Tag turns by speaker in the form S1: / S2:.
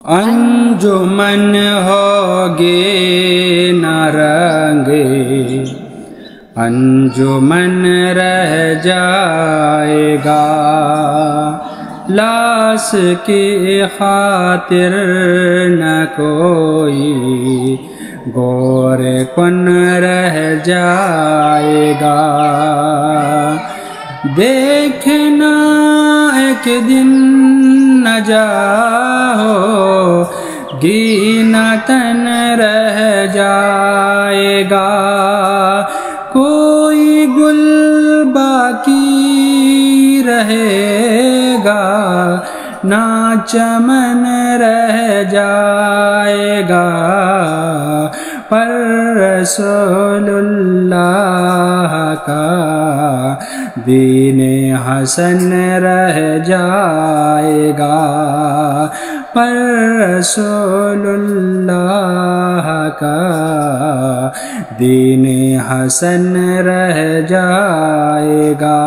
S1: انجمن ہوگی نہ رنگے، انجمن رہ جائے گا، لاس کی خاطر نہ کوئی گور کن رہ جائے گا۔ دیکھنا ایک دن نہ جاؤگی نہ تن رہ جائے گا، کوئی گل باقی رہے گا نہ چمن رہ جائے گا، پر رسول اللہ کا دین حسن رہ جائے گا، پر رسول اللہ کا دین حسن رہ جائے گا۔